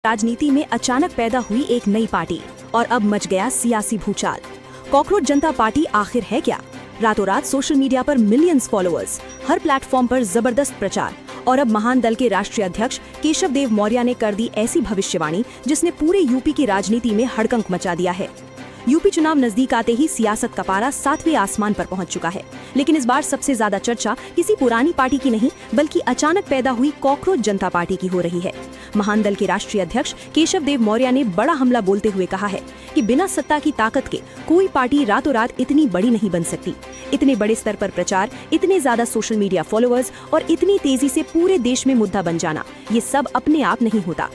राजनीति में अचानक पैदा हुई एक नई पार्टी और अब मच गया सियासी भूचाल। कॉकरोच जनता पार्टी आखिर है क्या? रातों रात सोशल मीडिया पर मिलियंस फॉलोअर्स, हर प्लेटफॉर्म पर जबरदस्त प्रचार और अब महान दल के राष्ट्रीय अध्यक्ष केशव देव मौर्य ने कर दी ऐसी भविष्यवाणी जिसने पूरे यूपी की राजनीति में हड़कंप मचा दिया है। यूपी चुनाव नजदीक आते ही सियासत का पारा 7वें आसमान पर पहुंच चुका है, लेकिन इस बार सबसे ज्यादा चर्चा किसी पुरानी पार्टी की नहीं बल्कि अचानक पैदा हुई कॉकरोच जनता पार्टी की हो रही है। महान दल के राष्ट्रीय अध्यक्ष केशव देव मौर्य ने बड़ा हमला बोलते हुए कहा है कि बिना सत्ता की ताकत के कोई पार्टी रातों रात इतनी बड़ी नहीं बन सकती। इतने बड़े स्तर पर प्रचार, इतने ज्यादा सोशल मीडिया फॉलोअर्स और इतनी तेजी से पूरे देश में मुद्दा बन जाना, ये सब अपने आप नहीं होता।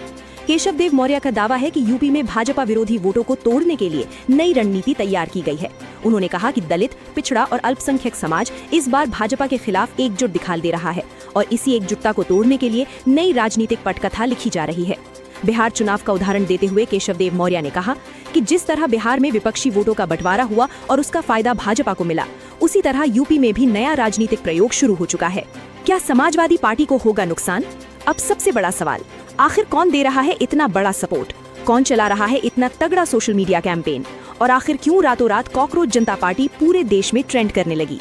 केशव देव मौर्य का दावा है कि यूपी में भाजपा विरोधी वोटों को तोड़ने के लिए नई रणनीति तैयार की गई है। उन्होंने कहा कि दलित, पिछड़ा और अल्पसंख्यक समाज इस बार भाजपा के खिलाफ एकजुट दिखाई दे रहा है और इसी एकजुटता को तोड़ने के लिए नई राजनीतिक पटकथा लिखी जा रही है। बिहार चुनाव का उदाहरण देते हुए केशव देव मौर्य ने कहा कि जिस तरह बिहार में विपक्षी वोटों का बंटवारा हुआ और उसका फायदा भाजपा को मिला, उसी तरह यूपी में भी नया राजनीतिक प्रयोग शुरू हो चुका है। क्या समाजवादी पार्टी को होगा नुकसान? अब सबसे बड़ा सवाल, आखिर कौन दे रहा है इतना बड़ा सपोर्ट? कौन चला रहा है इतना तगड़ा सोशल मीडिया कैंपेन? और आखिर क्यों रातों रात कॉकरोच जनता पार्टी पूरे देश में ट्रेंड करने लगी?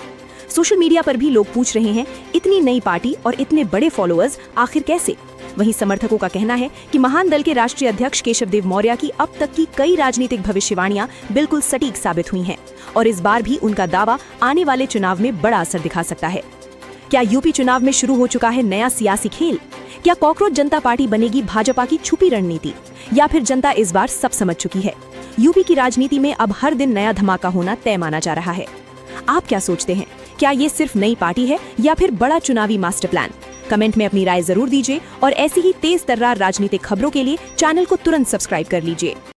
सोशल मीडिया पर भी लोग पूछ रहे हैं, इतनी नई पार्टी और इतने बड़े फॉलोअर्स आखिर कैसे? वहीं समर्थकों का कहना है कि महान दल के राष्ट्रीय अध्यक्ष केशव देव मौर्य की अब तक की कई राजनीतिक भविष्यवाणियां बिल्कुल सटीक साबित हुई हैं और इस बार भी उनका दावा आने वाले चुनाव में बड़ा असर दिखा सकता है। क्या यूपी चुनाव में शुरू हो चुका है नया सियासी खेल? क्या कॉकरोच जनता पार्टी बनेगी भाजपा की छुपी रणनीति, या फिर जनता इस बार सब समझ चुकी है? यूपी की राजनीति में अब हर दिन नया धमाका होना तय माना जा रहा है। आप क्या सोचते हैं? क्या ये सिर्फ नई पार्टी है या फिर बड़ा चुनावी मास्टर प्लान? कमेंट में अपनी राय जरूर दीजिए और ऐसी ही तेज तर्रार राजनीतिक खबरों के लिए चैनल को तुरंत सब्सक्राइब कर लीजिए।